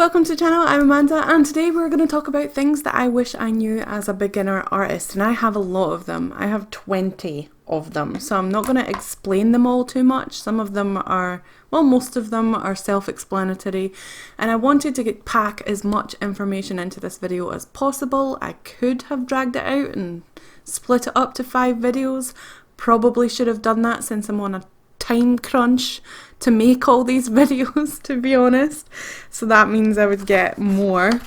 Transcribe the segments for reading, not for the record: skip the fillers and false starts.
welcome to the channel. I'm Amanda and today we're going to talk about things that I wish I knew as a beginner artist, and I have a lot of them. I have 20 of them, so I'm not going to explain them all too much. Some of them are, well, most of them are self-explanatory, and I wanted to pack as much information into this video as possible. I could have dragged it out and split it up to 5 videos. Probably should have done that since I'm on a time crunch to make all these videos, to be honest. So that means I would get more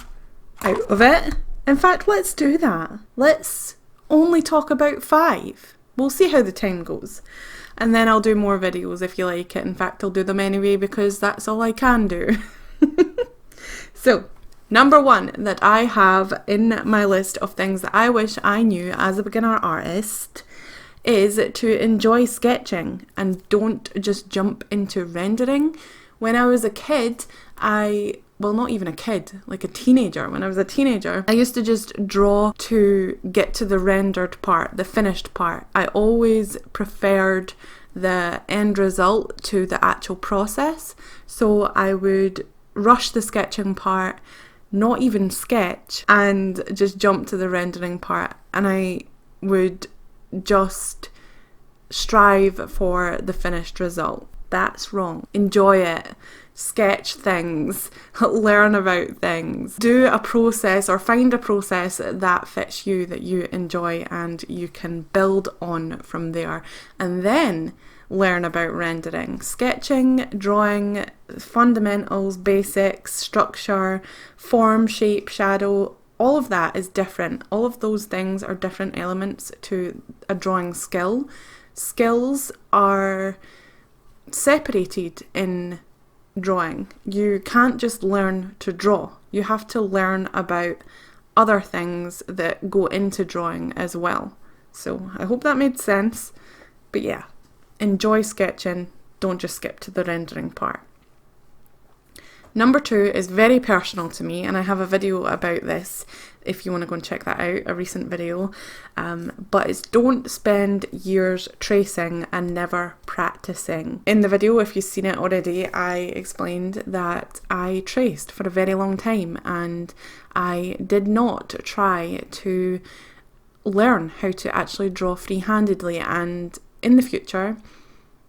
out of it. In fact, let's do that. Let's only talk about 5. We'll see how the time goes. And then I'll do more videos if you like it. In fact, I'll do them anyway because that's all I can do. So, number 1 that I have in my list of things that I wish I knew as a beginner artist is to enjoy sketching and don't just jump into rendering. When I was a kid, well, not even a kid, like a teenager. When I was a teenager, I used to just draw to get to the rendered part, the finished part. I always preferred the end result to the actual process. So I would rush the sketching part, not even sketch, and just jump to the rendering part. And I would just strive for the finished result. That's wrong. Enjoy it. Sketch things. Learn about things. Do a process or find a process that fits you, that you enjoy, and you can build on from there. And then learn about rendering. Sketching, drawing, fundamentals, basics, structure, form, shape, shadow, all of that is different. All of those things are different elements to a drawing skill. Skills are separated in drawing. You can't just learn to draw. You have to learn about other things that go into drawing as well. So I hope that made sense. But yeah, enjoy sketching. Don't just skip to the rendering part. Number 2 is very personal to me, and I have a video about this if you want to go and check that out, a recent video. But it's don't spend years tracing and never practicing. In the video, if you've seen it already, I explained that I traced for a very long time and I did not try to learn how to actually draw free-handedly. And in the future,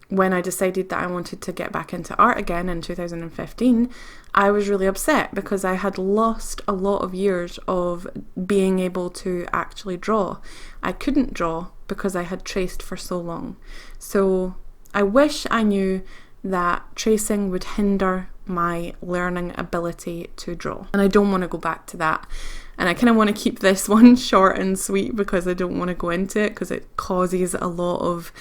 when I decided that I wanted to get back into art again in 2015, I was really upset because I had lost a lot of years of being able to actually draw. I couldn't draw because I had traced for so long. So I wish I knew that tracing would hinder my learning ability to draw. And I don't want to go back to that. And I kind of want to keep this one short and sweet because I don't want to go into it because it causes a lot of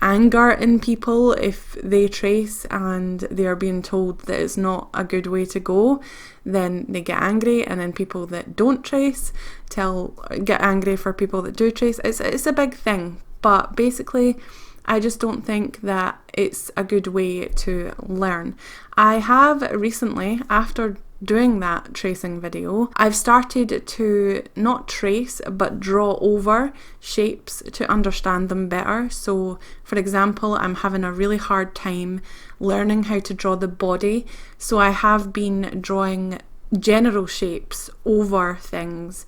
anger in people if they trace and they are being told that it's not a good way to go. Then they get angry, and then people that don't trace get angry for people that do trace. It's a big thing, but basically I just don't think that it's a good way to learn. I have recently, after doing that tracing video, I've started to not trace but draw over shapes to understand them better. So for example, I'm having a really hard time learning how to draw the body, so I have been drawing general shapes over things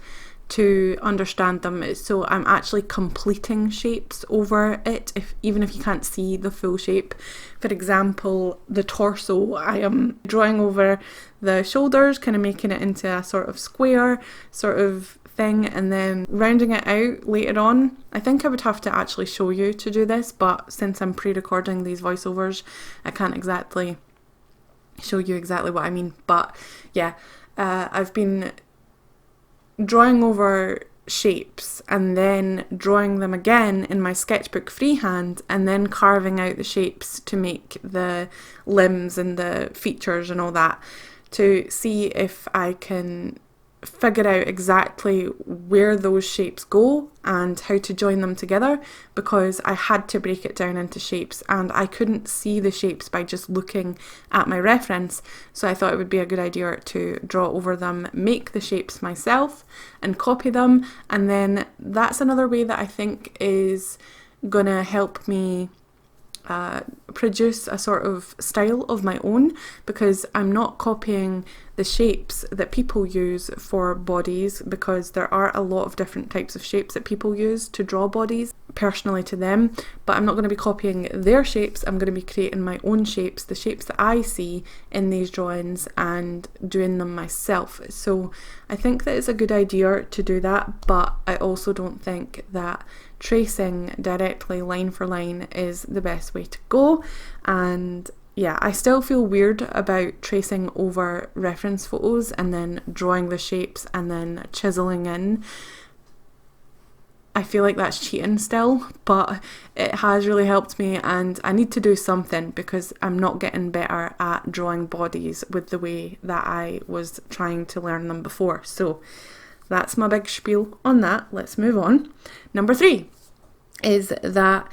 to understand them. So I'm actually completing shapes over it, even if you can't see the full shape. For example, the torso, I am drawing over the shoulders, kind of making it into a sort of square sort of thing, and then rounding it out later on. I think I would have to actually show you to do this, but since I'm pre-recording these voiceovers, I can't exactly show you exactly what I mean. But yeah, I've been drawing over shapes and then drawing them again in my sketchbook freehand, and then carving out the shapes to make the limbs and the features and all that, to see if I can figure out exactly where those shapes go and how to join them together, because I had to break it down into shapes and I couldn't see the shapes by just looking at my reference. So I thought it would be a good idea to draw over them, make the shapes myself and copy them, and then that's another way that I think is gonna help me produce a sort of style of my own, because I'm not copying the shapes that people use for bodies, because there are a lot of different types of shapes that people use to draw bodies personally to them, but I'm not going to be copying their shapes. I'm going to be creating my own shapes, the shapes that I see in these drawings, and doing them myself. So I think that it's a good idea to do that, but I also don't think that tracing directly line for line is the best way to go. And yeah, I still feel weird about tracing over reference photos and then drawing the shapes and then chiseling in. I feel like that's cheating still, but it has really helped me, and I need to do something because I'm not getting better at drawing bodies with the way that I was trying to learn them before. So that's my big spiel on that. Let's move on. Number 3 is that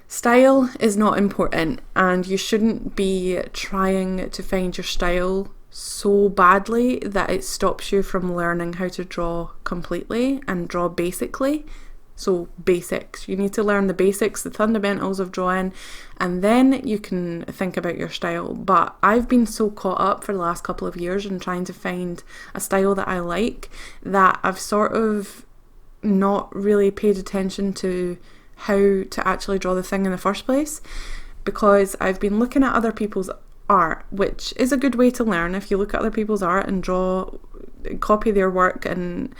style is not important, and you shouldn't be trying to find your style so badly that it stops you from learning how to draw completely and draw basically. So basics, you need to learn the basics, the fundamentals of drawing, and then you can think about your style. But I've been so caught up for the last couple of years in trying to find a style that I like that I've sort of not really paid attention to how to actually draw the thing in the first place, because I've been looking at other people's art, which is a good way to learn. If you look at other people's art and copy their work, and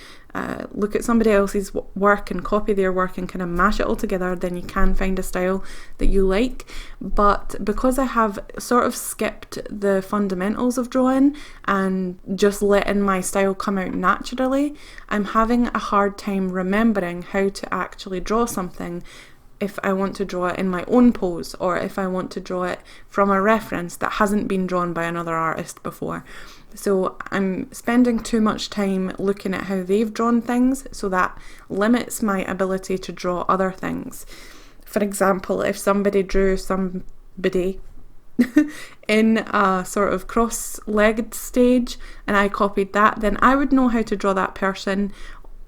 look at somebody else's work and copy their work and kind of mash it all together, then you can find a style that you like. But because I have sort of skipped the fundamentals of drawing and just letting my style come out naturally, I'm having a hard time remembering how to actually draw something if I want to draw it in my own pose, or if I want to draw it from a reference that hasn't been drawn by another artist before. So I'm spending too much time looking at how they've drawn things, so that limits my ability to draw other things. For example, if somebody drew somebody in a sort of cross-legged stage and I copied that, then I would know how to draw that person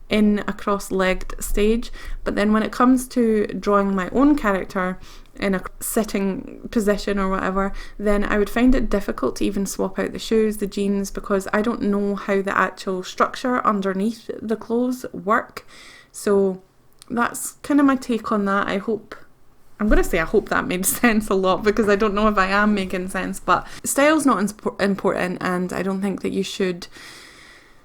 in a cross-legged stage. But then when it comes to drawing my own character in a sitting position or whatever, then I would find it difficult to even swap out the shoes, the jeans, because I don't know how the actual structure underneath the clothes work. So that's kind of my take on that. I hope that made sense a lot, because I don't know if I am making sense, but style's not important, and I don't think that you should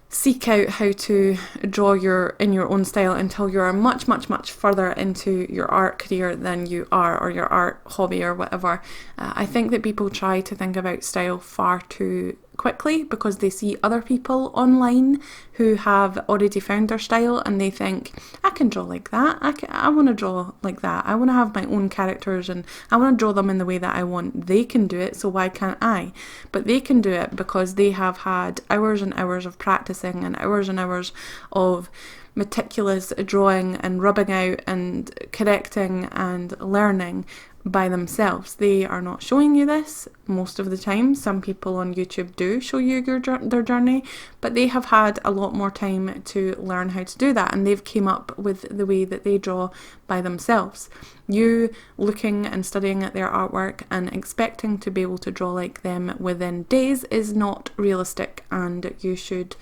seek out how to draw in your own style until you're much further into your art career than you are, or your art hobby or whatever. I think that people try to think about style far too quickly because they see other people online who have already found their style, and they think, I can draw like that, I want to draw like that, I want to have my own characters and I want to draw them in the way that I want. They can do it, so why can't I? But they can do it because they have had hours and hours of practicing and hours of meticulous drawing and rubbing out and correcting and learning by themselves. They are not showing you this most of the time. Some people on YouTube do show you their journey, but they have had a lot more time to learn how to do that, and they've came up with the way that they draw by themselves. You looking and studying at their artwork and expecting to be able to draw like them within days is not realistic, and you should,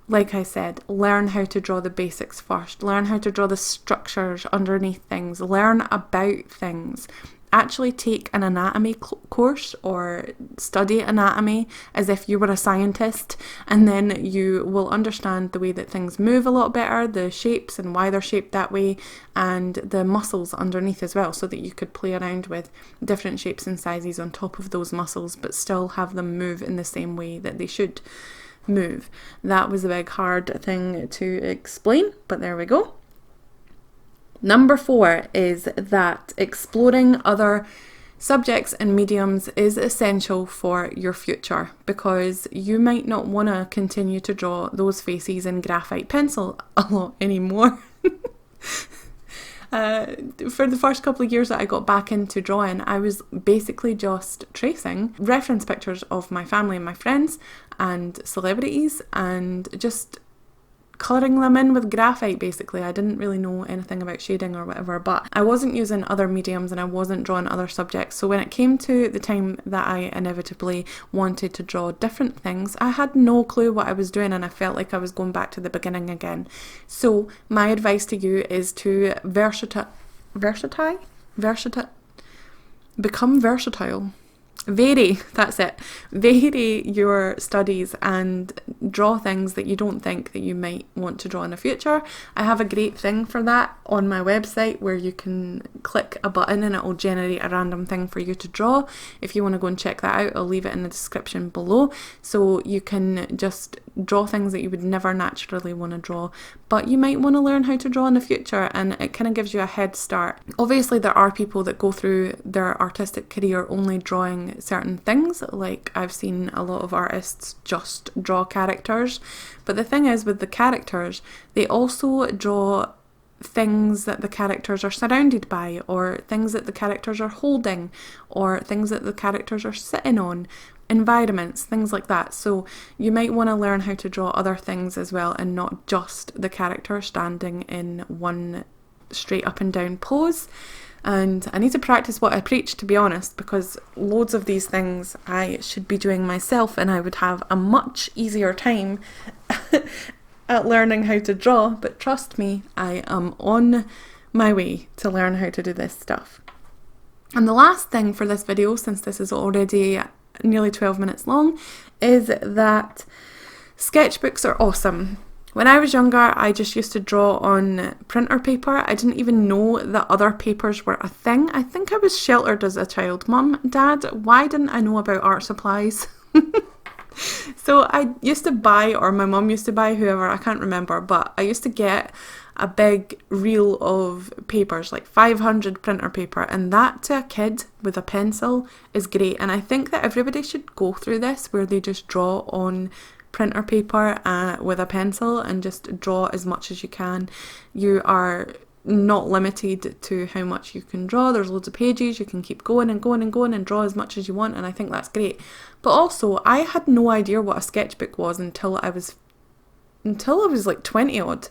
like I said, learn how to draw the basics first. Learn how to draw the structures underneath things. Learn about things. Actually take an anatomy course or study anatomy as if you were a scientist, and then you will understand the way that things move a lot better, the shapes and why they're shaped that way, and the muscles underneath as well, so that you could play around with different shapes and sizes on top of those muscles but still have them move in the same way that they should move. That was a big hard thing to explain, but there we go. Number 4 is that exploring other subjects and mediums is essential for your future, because you might not want to continue to draw those faces in graphite pencil a lot anymore. For the first couple of years that I got back into drawing, I was basically just tracing reference pictures of my family and my friends and celebrities, and just colouring them in with graphite basically. I didn't really know anything about shading or whatever, but I wasn't using other mediums and I wasn't drawing other subjects. So when it came to the time that I inevitably wanted to draw different things, I had no clue what I was doing and I felt like I was going back to the beginning again. So my advice to you is to become versatile. Vary your studies and draw things that you don't think that you might want to draw in the future. I have a great thing for that on my website where you can click a button and it will generate a random thing for you to draw. If you want to go and check that out, I'll leave it in the description below, so you can just draw things that you would never naturally want to draw, but you might want to learn how to draw in the future, and it kind of gives you a head start. Obviously there are people that go through their artistic career only drawing certain things, like I've seen a lot of artists just draw characters, but the thing is with the characters, they also draw things that the characters are surrounded by, or things that the characters are holding, or things that the characters are sitting on, environments, things like that. So you might want to learn how to draw other things as well, and not just the character standing in one straight up and down pose. And I need to practice what I preach, to be honest, because loads of these things I should be doing myself and I would have a much easier time at learning how to draw. But trust me, I am on my way to learn how to do this stuff. And the last thing for this video, since this is already nearly 12 minutes long, is that sketchbooks are awesome. When I was younger, I just used to draw on printer paper. I didn't even know that other papers were a thing. I think I was sheltered as a child. Mum, Dad, why didn't I know about art supplies? So I used to buy, or my mum used to buy, whoever, I can't remember, but I used to get a big reel of papers, like 500 printer paper, and that to a kid with a pencil is great. And I think that everybody should go through this, where they just draw on printer paper with a pencil and just draw as much as you can. You are not limited to how much you can draw. There's loads of pages, you can keep going and going and going and draw as much as you want, and I think that's great. But also, I had no idea what a sketchbook was until I was like 20 odd.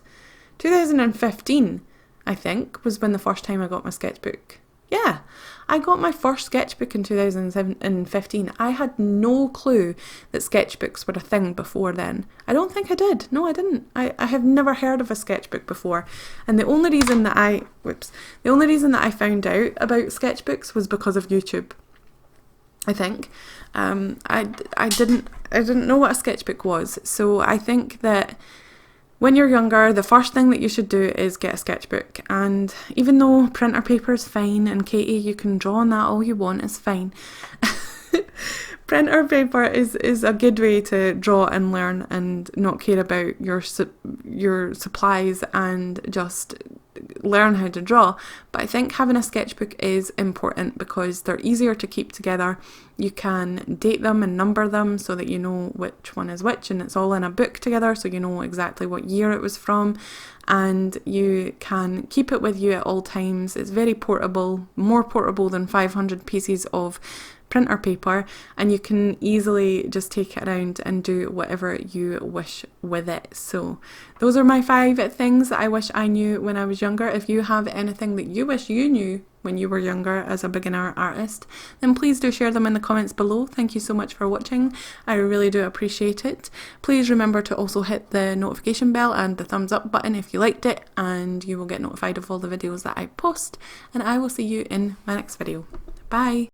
2015, I think, was when the first time I got my sketchbook. Yeah, I got my first sketchbook in 2015. I had no clue that sketchbooks were a thing before then. I don't think I did. No, I didn't. I have never heard of a sketchbook before. And the only reason that I found out about sketchbooks was because of YouTube, I think. I didn't know what a sketchbook was. So I think that when you're younger, the first thing that you should do is get a sketchbook. And even though printer paper is fine, and Katy, you can draw on that all you want, it's fine. Printer paper is a good way to draw and learn and not care about your supplies and just learn how to draw. But I think having a sketchbook is important because they're easier to keep together. You can date them and number them so that you know which one is which, and it's all in a book together so you know exactly what year it was from, and you can keep it with you at all times. It's very portable, more portable than 500 pieces of printer paper, and you can easily just take it around and do whatever you wish with it. So those are my 5 things that I wish I knew when I was younger. If you have anything that you wish you knew when you were younger as a beginner artist, then please do share them in the comments below. Thank you so much for watching. I really do appreciate it. Please remember to also hit the notification bell and the thumbs up button if you liked it, and you will get notified of all the videos that I post, and I will see you in my next video. Bye!